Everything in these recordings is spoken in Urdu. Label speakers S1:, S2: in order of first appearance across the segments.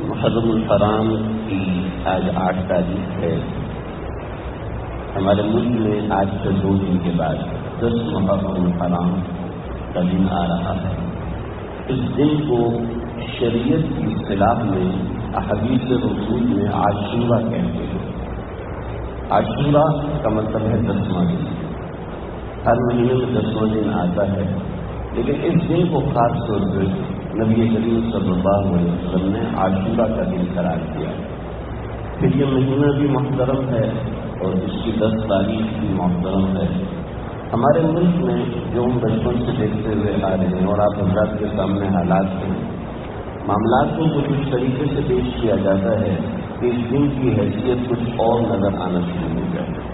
S1: محرم الحرام کی آج 8 تاریخ ہے. ہمارے ملک میں آج سے 2 دن کے بعد 10 محرم الحرام کا دن آ رہا ہے. اس دن کو شریعت کی اصطلاح میں احادیث رسول میں عاشورہ کہتے ہیں. عاشورہ کا مطلب ہے 10واں دن. ہر مہینے میں 10واں دن آتا ہے، لیکن اس دن کو خاص طور پر نبی کریم صلی اللہ علیہ وسلم نے عاشورہ کا دن قرار دیا. پھر یہ مہینہ بھی محترم ہے اور اس کی 10 تاریخ بھی محترم ہے. ہمارے ملک میں جو ہم بچپن سے دیکھتے ہوئے آ رہے ہیں اور آپ حضرات کے سامنے حالات ہیں، معاملات کو کچھ اس طریقے سے پیش کیا جاتا ہے کہ اس دن کی حیثیت کچھ اور نظر آنا شروع ہو جائے.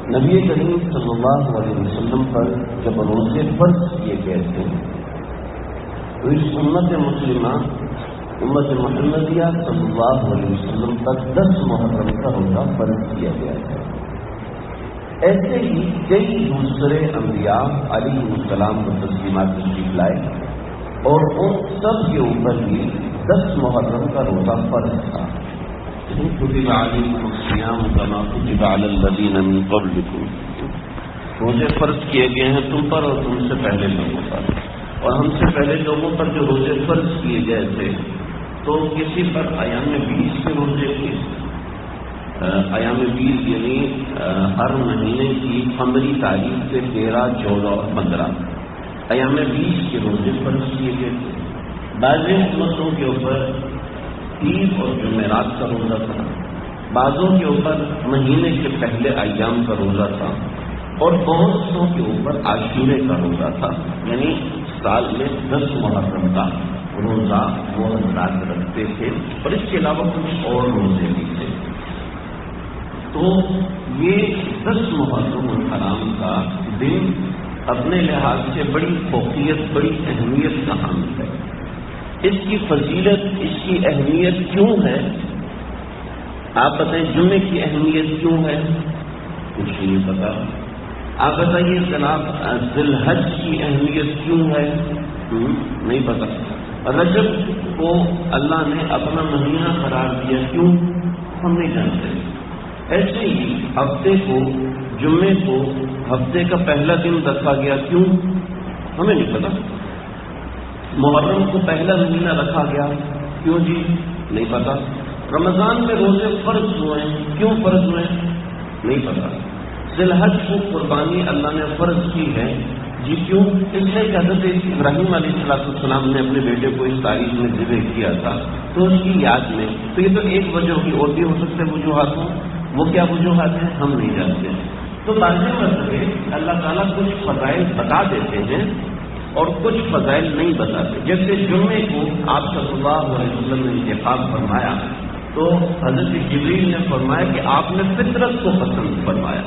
S1: نبی کریم صلی اللہ علیہ وسلم پر جب روزے فرض کیے گئے تھے تو اس امت مسلمہ امت محمدیہ صلی اللہ علیہ وسلم پر 10 محرم کا روزہ فرض کیا گیا تھا. ایسے ہی کئی دوسرے انبیاء علیہ السلام کو تسلیمات تشریف لائے اور ان سب کے اوپر بھی 10 محرم کا روزہ فرض تھا. كتب عليكم الصيام كما كتب على الذين من قبلكم. روزے فرض کیے گئے ہیں تم پر اور تم سے پہلے لوگوں پر. اور ہم سے پہلے لوگوں پر جو روزے فرض کیے گئے تھے تو کسی پر ایام 20 کے روزے تھے. ایام 20 یعنی ہر مہینے کی 15 تاریخ سے 13، 14 اور 15 ایام 20 کے روزے فرض کیے گئے تھے. بعض امتوں کے اوپر عید اور جمعرات کا روزہ تھا، بعضوں کے اوپر مہینے کے پہلے ایام کا روزہ تھا، اور بہت سو کے اوپر عاشورے کا روزہ تھا. یعنی سال میں 10 محرم کا روزہ وہ حضرات رکھتے تھے اور اس کے علاوہ کچھ اور روزے بھی تھے. تو یہ 10 محرم الحرام کا دن اپنے لحاظ سے بڑی فوقیت، بڑی اہمیت کا حامل ہے. اس کی فضیلت، اس کی اہمیت کیوں ہے؟ آپ بتائیں جمعے کی اہمیت کیوں ہے؟ کچھ نہیں پتا. آپ بتائیے جناب ذی الحج کی اہمیت کیوں ہے؟ نہیں پتا. رجب کو اللہ نے اپنا مہینہ قرار دیا کیوں؟ ہم نہیں جانتے. ایسے ہی ہفتے کو، جمعے کو ہفتے کا پہلا دن رکھا گیا کیوں؟ ہمیں نہیں پتا. محرم کو پہلا مہینہ رکھا گیا کیوں جی؟ نہیں پتا. رمضان میں روزے فرض ہوئے کیوں فرض ہوئے؟ نہیں پتا. ذی الحج کو قربانی اللہ نے فرض کی ہے جی کیوں؟ اس لیے کہ حضرت ابراہیم علیہ السلام نے اپنے بیٹے کو اس تاریخ میں ذبح کیا تھا تو اس کی یاد میں. تو یہ تو ایک وجہ ہوگی، اور بھی ہو سکتے وجوہات ہوں. وہ کیا وجوہات ہیں ہم نہیں جانتے. تو بعض مرتبہ اللہ تعالیٰ کچھ فضائل بتا دیتے ہیں اور کچھ فضائل نہیں بتاتے. جیسے جمعے کو آپ صلی اللہ علیہ وسلم نے انتخاب فرمایا تو حضرت جبریل نے فرمایا کہ آپ نے فطرت کو پسند فرمایا.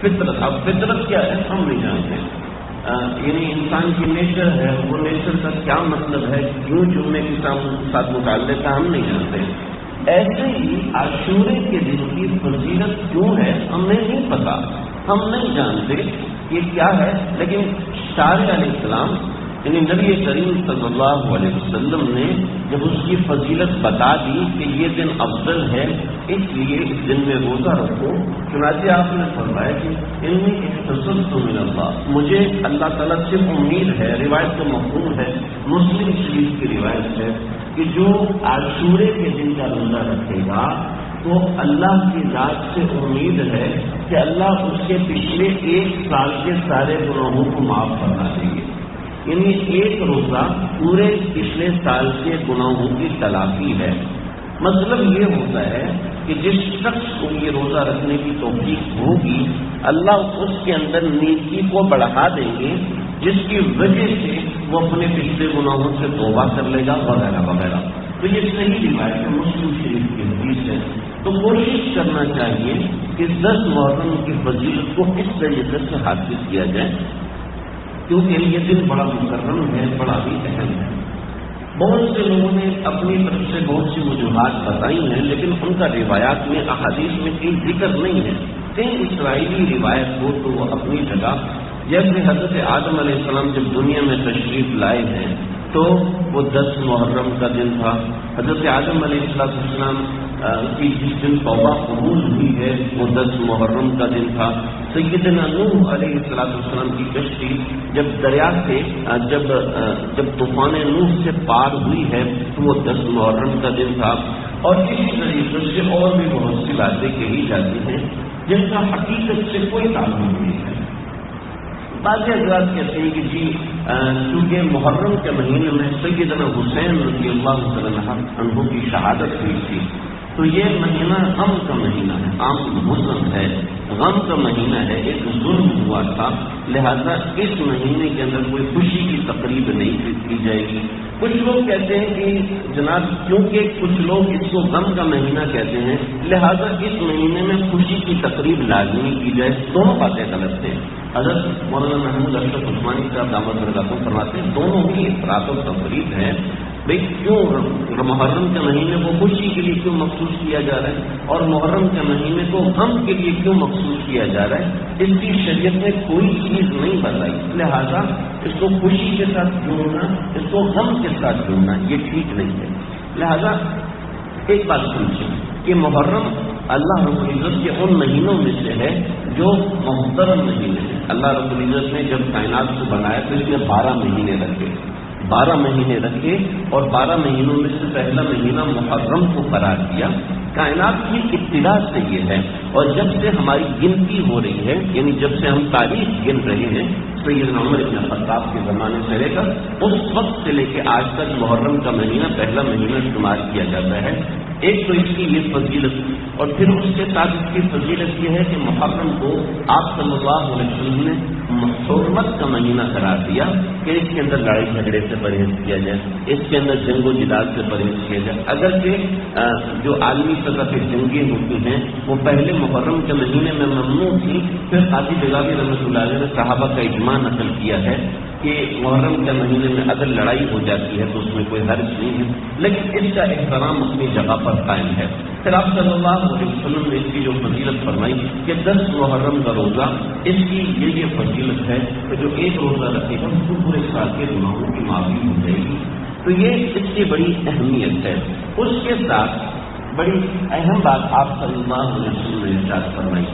S1: فطرت، اب فطرت کیا ہے ہم نہیں جانتے. یعنی انسان کی نیچر ہے، وہ نیچر کا کیا مطلب ہے، کیوں جمعے کے ساتھ متعلق ہے، ہم نہیں جانتے. ایسے ہی عاشورے کے دن کی فضیلت کیوں ہے ہمیں نہیں پتا، ہم نہیں جانتے یہ کیا ہے. لیکن شارع علیہ السلام یعنی نبی کریم صلی اللہ علیہ وسلم نے جب اس کی فضیلت بتا دی کہ یہ دن افضل ہے اس لیے اس دن میں روزہ رکھو، چنانچہ آپ نے فرمایا کہ انی احتسبت من اللہ، مجھے اللہ تعالیٰ سے امید ہے. روایت کا مفہوم ہے، مسلم شریف کی روایت ہے کہ جو عاشورے کے دن کا روزہ رکھے گا تو اللہ کی ذات سے امید ہے کہ اللہ اس کے پچھلے 1 سال کے سارے گناہوں کو معاف کرنا دیں گے. یعنی ایک روزہ پورے پچھلے سال کے گناہوں کی تلافی ہے. مطلب یہ ہوتا ہے کہ جس شخص کو یہ روزہ رکھنے کی توفیق ہوگی اللہ اس کے اندر نیکی کو بڑھا دیں گے، جس کی وجہ سے وہ اپنے پچھلے گناہوں سے توبہ کر لے گا وغیرہ وغیرہ. تو یہ صحیح روایت ہے، مسلم شریف کی حدیث ہے. تو کوشش کرنا چاہیے کہ 10 محرم کی فضیلت کو اس طریقے سے حاصل کیا جائے کیونکہ یہ دن بڑا مکرم ہے، بڑا بھی اہم ہے. بہت سے لوگوں نے اپنی طرف سے بہت سی وجوہات بتائی ہیں لیکن ان کا روایات میں احادیث میں کوئی ذکر نہیں ہے. کہیں اسرائیلی روایت ہو تو وہ اپنی جگہ، جیسے حضرت آدم علیہ السلام جب دنیا میں تشریف لائے ہیں تو وہ 10 محرم کا دن تھا. حضرت آدم علیہ السلام کی جس دن توبہ قبول ہوئی ہے وہ 10 محرم کا دن تھا. سیدنا نوح علیہ السلام کی کشتی جب دریا سے جب طوفان نوح سے پار ہوئی ہے تو وہ 10 محرم کا دن تھا. اور اسی طریقے سے اور بھی بہت سی باتیں کہی جاتی ہیں جن کا حقیقت سے کوئی تعلق نہیں ہے. بعض حضرات کہتے ہیں کہ جی چونکہ محرم کے مہینے میں سیدنا حسین رضی اللہ تعالیٰ عنہ کی شہادت ہوئی تھی تو یہ مہینہ غم کا مہینہ ہے، عام حزن ہے، غم کا مہینہ ہے، ایک ظلم ہوا تھا، لہذا اس مہینے کے اندر کوئی خوشی کی تقریب نہیں کی جائے گی. کچھ لوگ کہتے ہیں کہ جناب کیونکہ کچھ لوگ اس کو غم کا مہینہ کہتے ہیں لہذا اس مہینے میں خوشی کی تقریب لازمی کی جائے. دونوں باتیں غلط ہیں. حضرت مولانا محمود اشرف عثمانی صاحب دامت برکاتہ فرماتے ہیں دونوں ہی افراط و تفریط ہیں. بھائی کیوں محرم کے مہینے کو خوشی کے لیے کیوں مخصوص کیا جا رہا ہے اور محرم کے مہینے کو غم کے لیے کیوں مخصوص کیا جا رہا ہے؟ اس کی شریعت میں کوئی چیز نہیں بتائی، لہذا اس کو خوشی کے ساتھ جوڑنا، اس کو غم کے ساتھ جوڑنا یہ ٹھیک نہیں ہے. لہذا ایک بات سمجھیں کہ محرم اللہ رب العزت کے ان مہینوں میں سے ہے جو محترم مہینے ہیں. اللہ رب العزت نے جب کائنات کو بنایا تو اس میں 12 مہینے رکھے، 12 مہینے رکھے اور 12 مہینوں میں سے پہلا مہینہ محرم کو قرار دیا. کائنات کی ابتدا سے یہ ہے اور جب سے ہماری گنتی ہو رہی ہے، یعنی جب سے ہم تاریخ گن رہے ہیں سیدنا عمر بن خطاب کے زمانے سے لے کر اس وقت سے لے کے آج تک محرم کا مہینہ پہلا مہینہ شمار کیا جاتا ہے. ایک تو اس کی یہ فضیلت اور پھر اس کے ساتھ اس کی فضیلت یہ ہے کہ محرم کو آپ صلی اللہ علیہ وسلم نے حرمت کا مہینہ قرار دیا کہ اس کے اندر لڑائی جھگڑے سے پرہیز کیا جائے، اس کے اندر جنگ و جدال سے پرہیز کیا جائے. اگرچہ جو عالمی سطح پہ جنگیں ہوتی ہیں وہ پہلے محرم کے مہینے میں ممنوع تھی، پھر قاضی بغاوی رحمۃ اللہ علیہ نے صحابہ کا اجماع نقل کیا ہے کہ محرم کے مہینے میں اگر لڑائی ہو جاتی ہے تو اس میں کوئی حرج نہیں ہے، لیکن اس کا احترام اپنی جگہ پر قائم ہے. پھر آپ صلی اللہ علیہ وسلم نے اس کی جو فضیلت فرمائی کہ 10 محرم کا روزہ، اس کی یہ فضیلت ہے کہ جو ایک روزہ رکھے گا اس کو پورے سال کے گناہوں کی معافی ہو جائے گی. تو یہ اس کی بڑی اہمیت ہے. اس کے ساتھ بڑی اہم بات آپ صلی اللہ علیہ وسلم نے ارشاد فرمائی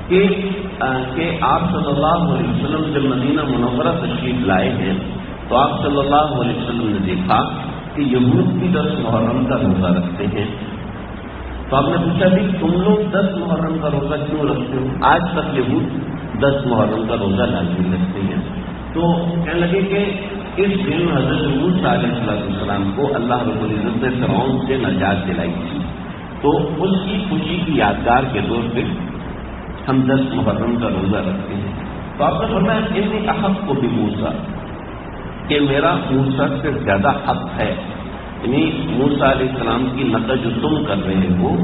S1: کہ آپ صلی اللہ علیہ وسلم جب مدینہ منورہ تشریف لائے ہیں تو آپ صلی اللہ علیہ وسلم نے دیکھا کہ یہود بھی 10 محرم کا روزہ رکھتے ہیں. تو آپ نے پوچھا بھی تم لوگ 10 محرم کا روزہ کیوں رکھتے ہو؟ آج تک یہود 10 محرم کا روزہ لازمی رکھتے ہیں. تو کہنے لگے کہ اس دن حضرت موسیٰ علیہ السلام کو اللہ رب العزت نے فرعون سے نجات دلائی تھی، تو اس کی خوشی کی یادگار کے طور پہ ہم 10 محرم کا روزہ رکھتے ہیں. تو آپ نے فرمایا اتنی احق کو بھی موسیٰ کہ میرا موسیٰ سے زیادہ حق ہے، یعنی موسیٰ علیہ السلام کی نقل جو تم کر رہے ہو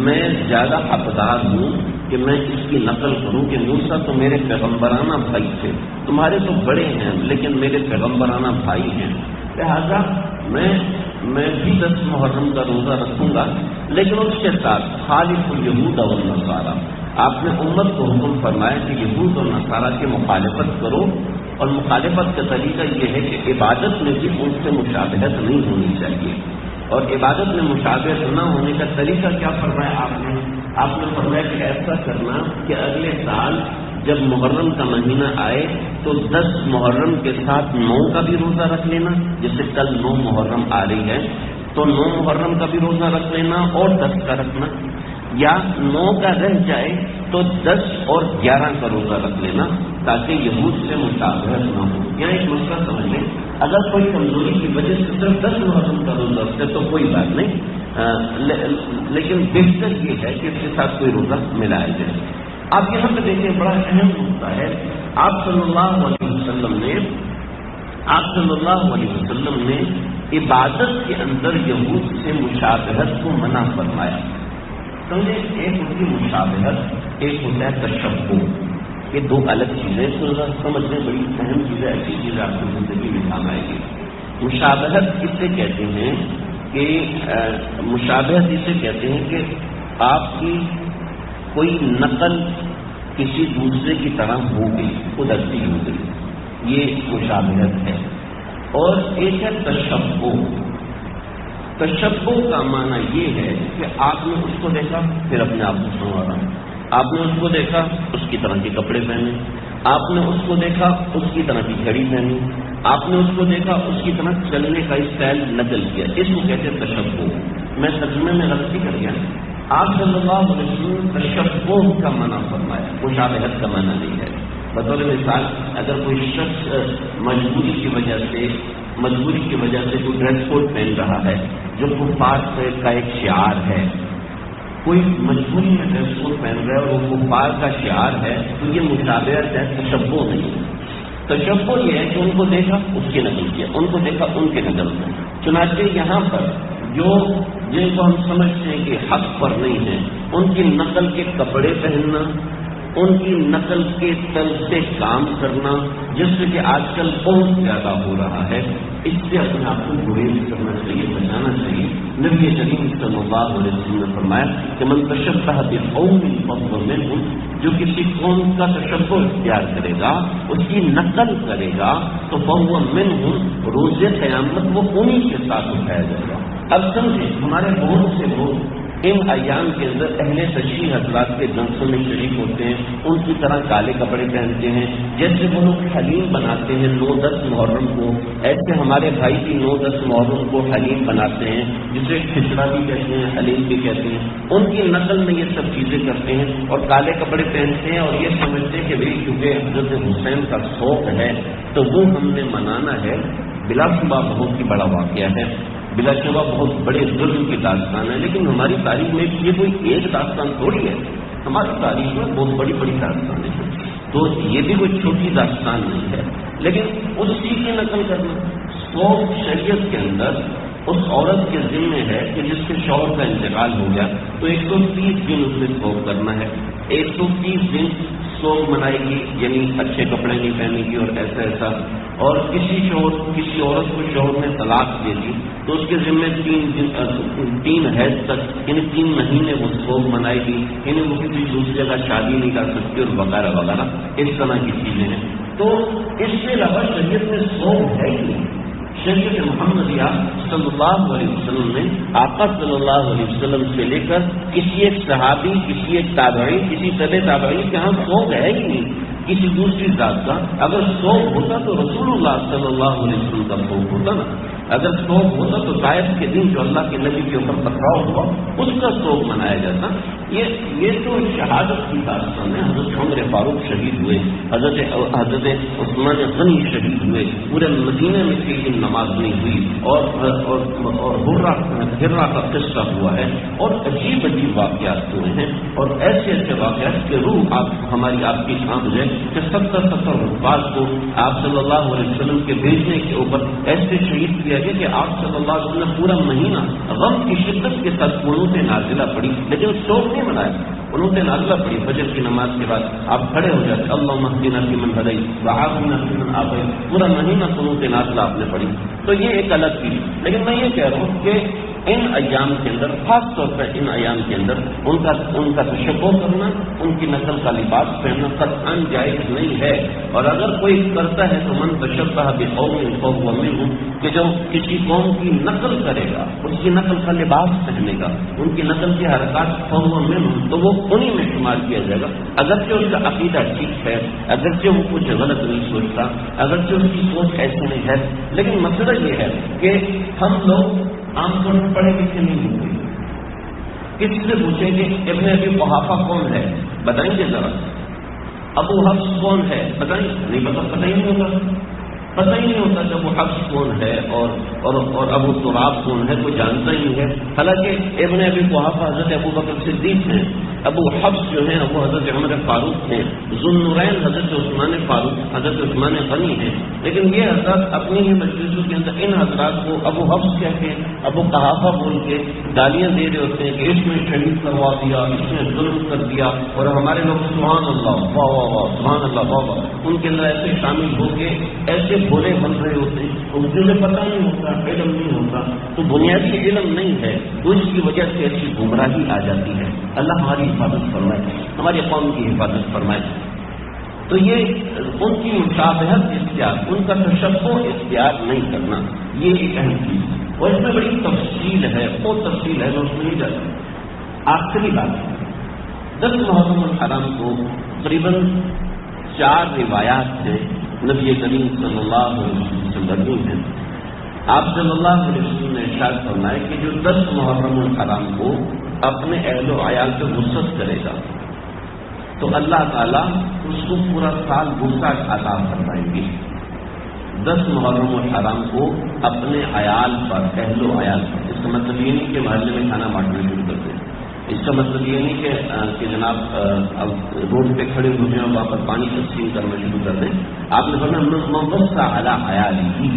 S1: میں زیادہ حقدار ہوں کہ میں اس کی نقل کروں کہ موسیٰ تو میرے پیغمبرانہ بھائی تھے، تمہارے تو بڑے ہیں لیکن میرے پیغمبرانہ بھائی ہیں، لہذا میں بھی 10 محرم کا روزہ رکھوں گا. لیکن اس کے ساتھ خالف الیہود والنصارى، آپ نے امت کو حکم فرمایا کہ یہود اور نصارہ کی مخالفت کرو، اور مخالفت کا طریقہ یہ ہے کہ عبادت میں بھی ان سے مشابہت نہیں ہونی چاہیے. اور عبادت میں مشابہت نہ ہونے کا طریقہ کیا فرمایا آپ نے فرمایا کہ ایسا کرنا کہ اگلے سال جب محرم کا مہینہ آئے تو 10 محرم کے ساتھ 9 کا بھی روزہ رکھ لینا، جیسے کل 9 محرم آ رہی ہے تو 9 محرم کا بھی روزہ رکھ لینا اور 10 کا رکھنا، یا 9 کا رہ جائے تو 10 اور 11 کا روزہ رکھ لینا تاکہ یہود سے مشابہت نہ ہو. یہاں ایک مسئلہ سمجھ لیں، اگر کوئی کمزوری کی وجہ سے صرف 10 محرم کا روزہ رکھتے تو کوئی بات نہیں، لیکن بہتر یہ ہے کہ اس کے ساتھ کوئی روزہ ملایا جائے. آپ یہاں پہ دیکھیں بڑا اہم نقطہ ہے، آپ صلی اللہ علیہ وسلم نے عبادت کے اندر یہود سے مشابہت کو منع فرمایا. سمجھے ایک ہوتی ہے مشابہت، ایک ہوتا ہے تشبہ، یہ 2 الگ چیزیں سمجھنے بڑی اہم چیزیں، ایسی چیزیں آپ کی زندگی میں کام آئے گی. مشابہت کسے کہتے ہیں کہ مشابہت اسے کہتے ہیں کہ آپ کی کوئی نقل کسی دوسرے کی طرح ہو گئی، قدرتی ہو گئی، یہ مشابہت ہے. اور ایک ہے تشبہ۔ تشبہ کا معنی یہ ہے کہ آپ نے اس کو دیکھا پھر اپنے آپ کو سنوارا، آپ نے اس کو دیکھا اس کی طرح کے کپڑے پہنے، آپ نے اس کو دیکھا اس کی طرح کی گھڑی پہنی، آپ نے اس کو دیکھا اس کی طرح چلنے کا اسٹائل نقل کیا، اس کو کہتے ہیں تشبہ۔ میں ترجمے میں غلطی کر گیا، آپ صلی اللہ علیہ وسلم تشبہ کا معنی فرمایا، مشابہت کا معنی نہیں ہے۔ بطور مثال اگر کوئی شخص مجبوری کی وجہ سے کوئی ڈریس کوڈ پہن رہا ہے جو کفار کا ایک شعار ہے، کوئی مجبوری میں ڈریس کوڈ پہن رہا ہے اور وہ کفار کا شعار ہے، تو یہ مشابہت ہے، تشبہ نہیں۔ تشبہ یہ ہے کہ ان کو دیکھا اس کی نقل کیا، ان کو دیکھا ان کے نقل کیا۔ چنانچہ یہاں پر جن کو ہم سمجھتے ہیں کہ حق پر نہیں ہیں، ان کی نقل کے کپڑے پہننا، ان کی نقل کے تل سے کام کرنا، جس سے کہ آج کل بہت زیادہ ہو رہا ہے، اس سے اپنے آپ کو گریز کرنا چاہیے، بچانا چاہیے۔ نبی کریم صلی اللہ علیہ وسلم نے فرمایا کہ من تشبہ بقوم فهو منهم، جو کسی قوم کا تشبہ اختیار کرے گا، اس کی نقل کرے گا، تو فهو منهم، روز قیامت وہ انہی کے ساتھ اٹھایا جائے گا۔ اب سمجھیں، ہمارے بہت سے لوگ ان ایام کے اندر اہل تشریح حضرات کے جلسوں میں شریک ہوتے ہیں، ان کی طرح کالے کپڑے پہنتے ہیں، جیسے وہ لوگ حلیم بناتے ہیں 9-10 محرم کو، ایسے ہمارے بھائی بھی 9-10 محرم کو حلیم بناتے ہیں، جسے کھچڑا بھی کہتے ہیں، حلیم بھی کہتے ہیں۔ ان کی نقل میں یہ سب چیزیں کرتے ہیں اور کالے کپڑے پہنتے ہیں اور یہ سمجھتے ہیں کہ بھائی کیونکہ حضرت حسین کا شوق ہے تو وہ ہم نے منانا ہے۔ بلا شبہ بہت ہی بڑا واقعہ ہے، بلا شبہ بہت بڑے ظلم کی داستان ہے، لیکن ہماری تاریخ میں یہ کوئی ایک داستان تھوڑی ہے، ہماری تاریخ میں بہت بڑی بڑی داستانیں ہیں، تو یہ بھی کوئی چھوٹی داستان نہیں ہے۔ لیکن اس چیز کی نقل کرنا، سوگ شریعت کے اندر اس عورت کے ذمے ہے کہ جس کے شوہر کا انتقال ہو گیا تو 130 دن اس میں سوگ کرنا ہے، 130 دن سوگ منائے گی، یعنی اچھے کپڑے نہیں پہنے گی اور ایسا، اور کسی عورت کو شوہر نے طلاق دے دی تو اس کے ذمے 3 حیض تک، یعنی 3 مہینے وہ سوگ منائے گی، یعنی وہ کسی دوسری جگہ شادی نہیں کر سکتی اور وغیرہ وغیرہ، اس طرح کی چیزیں ہیں۔ تو اس کے علاوہ شریعت میں سوگ ہے ہی نہیں۔ شریعت محمدیہ صلی اللہ علیہ وسلم نے آقا صلی اللہ علیہ وسلم سے لے کر کسی ایک صحابی، کسی ایک تابعی، کسی تبع تابعی کے ہاں سوگ ہے ہی نہیں کسی دوسری ذات کا۔ اگر سوگ ہوتا تو رسول اللہ صلی اللہ علیہ وسلم کا سوگ ہوتا نا، اگر سوگ ہوتا تو طائف کے دن جو اللہ کے نبی کے اوپر پتھراؤ ہوا اس کا سوگ منایا جاتا۔ یہ تو شہادت کی داستان ہے۔ حضرت عمر فاروق شہید ہوئے، حضرت عثمان غنی شہید ہوئے، پورے مدینے میں کئی دن نماز نہیں ہوئی، اور ہررا کا قصہ ہوا ہے، اور عجیب واقعات ہوئے ہیں، اور ایسے واقعات کہ روح آپ کی جھانک جائے کہ 70 حفاظ کو آپ صلی اللہ علیہ وسلم کے بھیجنے کے اوپر ایسے شہید کیا گیا کہ آپ صلی اللہ علیہ وسلم پورا مہینہ غم کی شدت کے ساتھ قنوت نازلہ پڑی، لیکن شوق نہیں منایا، قنوت نازلہ پڑی۔ فجر کی نماز کے بعد آپ کھڑے ہو جاتے، اللہم اہدنا فیمن ہدیت وعافنا فیمن عافیت، پورا مہینہ قنوت نازلہ آپ نے پڑھی۔ تو یہ ایک الگ چیز، لیکن میں یہ کہہ رہا ہوں کہ ان ایام کے اندر، خاص طور پر ان ایام کے اندر ان کا تشبہ کرنا، ان کی نسل کا لباس پہننا قطعاً جائز نہیں ہے۔ اور اگر کوئی کرتا ہے تو من تشبہ بقوم فهو منهم، کہ جو کسی قوم کی نقل کرے گا، اس کی نقل کا لباس پہنے گا، ان کی نقل کی حرکات فهو منهم، تو وہ انہی میں شمار کیا جائے گا۔ اگرچہ اس کا عقیدہ ٹھیک ہے، اگرچہ وہ کچھ غلط نہیں سوچتا، اگرچہ اس کی سوچ ایسی نہیں ہے، لیکن مسئلہ یہ ہے کہ ہم لوگ عام طور پر پڑھے لکھے نہیں ہوتے۔ کسی سے پوچھیں کہ ابن ابی قحافہ کون ہے، بتائیں گے ذرا؟ ابو حفص کون ہے، بتائیں؟ نہیں پتہ ہی نہیں ہوتا کہ ابو حفص کون ہے اور ابو تراب کون ہے، کوئی جانتا ہی نہیں ہے۔ حالانکہ ابن ابی قحافہ حضرت ابو بکر صدیق ہیں، ابو حفص جو ہیں وہ حضرت عمر فاروق ہیں، ذو النورین حضرت عثمان فاروق، حضرت عثمان غنی ہیں، لیکن یہ حضرات اپنی ہی مجلسوں کے اندر ان حضرات کو ابو حفص کہہ کے، ابو قحافہ بول کے گالیاں دے رہے ہوتے ہیں کہ اس میں شہید کروا دیا، اس میں ظلم کر دیا، اور ہمارے لوگ سبحان اللہ واہ واہ واہ، سبحان اللہ واہ واہ، ان کے اندر ایسے شامل ہو کے ایسے بھولے بن رہے ہوتے ہیں، انہیں پتہ نہیں ہوتا، علم نہیں ہوتا، تو بنیادی علم نہیں ہے، تو اس کی وجہ سے ایسی گمراہی آ جاتی ہے۔ اللہ ہماری حفاظت فرمائے، ہماری قوم کی حفاظت فرمائے۔ تو یہ ان کی مشابہت اختیار، ان کا تشبہ اختیار نہیں کرنا، یہ ایک اہم چیز ہے، اور اس میں بڑی تفصیل ہے، بہت تفصیل ہے، میں اس میں نہیں جاتا۔ آخری بات، 10 محرم الحرام کو تقریباً 4 روایات سے نبی کریم صلی اللہ علیہ وسلم سے مروی ہیں۔ آپ صلی اللہ علیہ وسلم نے ارشاد فرمایا کہ جو 10 محرم الحرام کو اپنے اہل و عیال سے وسعت کرے گا تو اللہ تعالیٰ اس کو پورا سال وسعت عطا فرمائیں گے۔ 10 محرم الحرام کو اپنے عیال پر، اہل و عیال پر، اس کا مطلب یہ نہیں کہ محلے میں کھانا بانٹنا شروع کر دیں، اس کا مطلب یہ نہیں کہ جناب اب روڈ پہ کھڑے ہوئے ہیں اور وہاں پر پانی تقسیم کرنا شروع کر دیں۔ آپ نے فرمایا وسع علی عیالہ،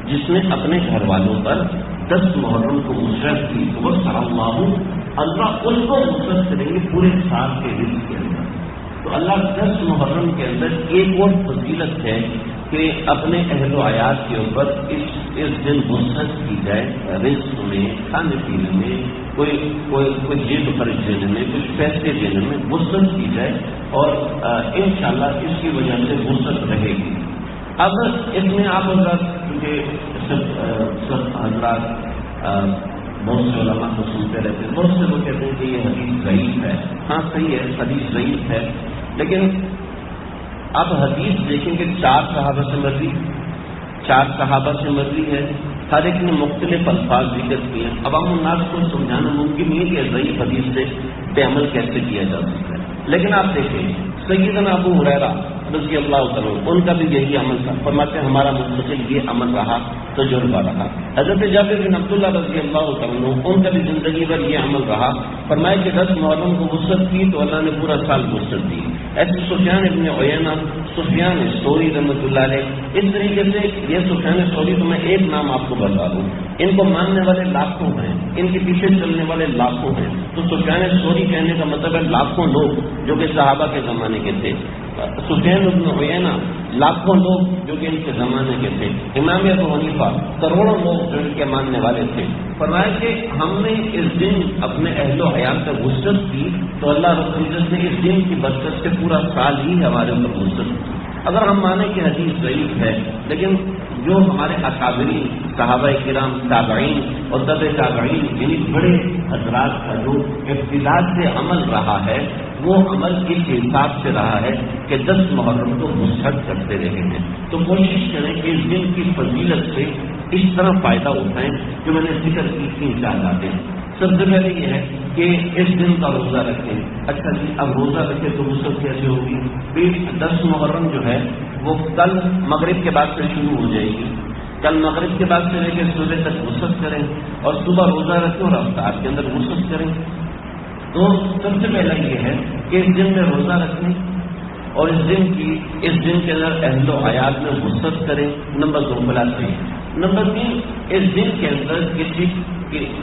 S1: جس نے اپنے گھر والوں پر 10 محرم کو وسعت کی، وسع اللہ ان کو وسعت کریں گے پورے سال کے رزق کے اندر۔ تو اللہ 10 محرم کے اندر ایک اور فضیلت ہے کہ اپنے اہل و عیال کے اوپر اس دن وسعت کی جائے، رزق میں، کھانے پینے میں، کوئی جیب خرچ دینے میں، کچھ پیسے دینے میں وسعت کی جائے، اور انشاءاللہ اس کی وجہ سے وسعت رہے گی۔ اب اس میں آپ حضرات، کیونکہ سب حضرات بہت سے علماء کو سنتے رہتے ہیں، بہت سے لوگ کہتے ہیں کہ یہ حدیث ضعیف ہے۔ ہاں صحیح ہے، حدیث ضعیف ہے، لیکن اب حدیث دیکھیں کہ 4 صحابہ سے مروی، 4 صحابہ سے مروی ہے، ہر ایک نے مختلف الفاظ ذکر کیے ہیں۔ عوام الناس کو سمجھانا ممکن نہیں کہ ضعیف حدیث سے پہ عمل کیسے کیا جا سکتا ہے، لیکن آپ دیکھیں سیدنا ابو ہریرہ رضی اللہ عنہ، ان کا بھی یہی عمل تھا، فرماتے ہیں ہمارا مستقل یہ عمل رہا، تجربہ رہا۔ حضرت جابر بن عبداللہ رضی اللہ عنہ، ان کا بھی زندگی بھر یہ عمل رہا، فرمایا کہ 10 محرم کو وسعت کی تو اللہ نے پورا سال وسعت دی۔ ایسے سفیان ابن عیینہ، سفیان ثوری رحمۃ اللہ علیہ، اس طریقے سے یہ سفیان ثوری، تو میں ایک نام آپ کو بتا دوں، ان کو ماننے والے لاکھوں ہیں، ان کے پیچھے چلنے والے لاکھوں ہیں۔ تو سفیان ثوری کہنے کا مطلب ہے لاکھوں لوگ جو کہ صحابہ کے زمانے کے تھے، سفیان ابن عیینہ لاکھوں لوگ جو کہ ان کے زمانے کے تھے، امام ابو حنیفہ کروڑوں لوگ جو ان کے ماننے والے تھے۔ فرمایا کہ ہم نے اس دن اپنے اہل و عیال سے وسعت کی تو اللہ رب العزت نے اس دن کی برکت سے پورا سال ہی ہمارے اوپر وسعت کی۔ اگر ہم مانیں کہ حدیث ضعیف ہے، لیکن جو ہمارے اکابرین، صحابہ کرام، تابعین اور تبع تابعین، یعنی بڑے حضرات کا جو ابتداء سے عمل رہا ہے، وہ عمل اس حساب سے رہا ہے کہ 10 محرم کو وسعت کرتے رہے ہیں۔ تو کوشش کریں کہ اس دن کی فضیلت سے اس طرح فائدہ اٹھائیں جو میں نے ذکر کی 3-4 باتیں۔ سب سے پہلے یہ ہے کہ اس دن کا روزہ رکھیں۔ اچھا جی، اب روزہ رکھیں تو وسعت کیسے ہوگی؟ پھر 10 محرم جو ہے وہ کل مغرب کے بعد سے شروع ہو جائے گی، کل مغرب کے بعد سے لے کے صبح تک وسعت کریں، اور صبح روزہ رکھیں اور افطار کے اندر وسعت کریں۔ تو سب سے پہلا یہ ہے کہ اس دن میں روزہ رکھیں اور اس دن کے اندر اہل و عیال میں وسعت کریں۔ نمبر 2 بلاتے ہیں۔ نمبر 3، اس دن کے اندر کسی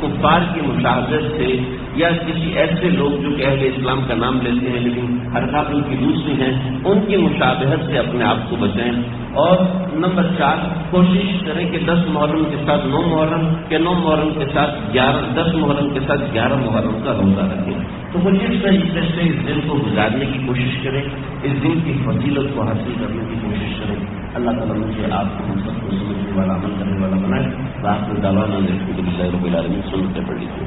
S1: کفار کی مشاہدت سے یا کسی ایسے لوگ جو کہ اہل اسلام کا نام لیتے ہیں لیکن حرکات ان کی دوسری ہیں، ان کی مشابہت سے اپنے آپ کو بچائیں۔ اور نمبر 4، کوشش کریں کہ 10 محرم کے ساتھ 9 محرم، کہ 9 محرم کے ساتھ 10 محرم کے ساتھ 11 محرم کا روزہ رکھیں۔ تو وہ جس طریقے سے اس دن کو گزارنے کی کوشش کریں، اس دن کی فضیلت کو حاصل کرنے کی کوشش کریں۔ اللہ تعالیٰ مجھے آپ کو ہم سب کو سمجھنے والا، عمل کرنے والا بنائے۔ رات میں دعوانا الحمد للہ رب العالمین، سنتے پڑھ لیجیے۔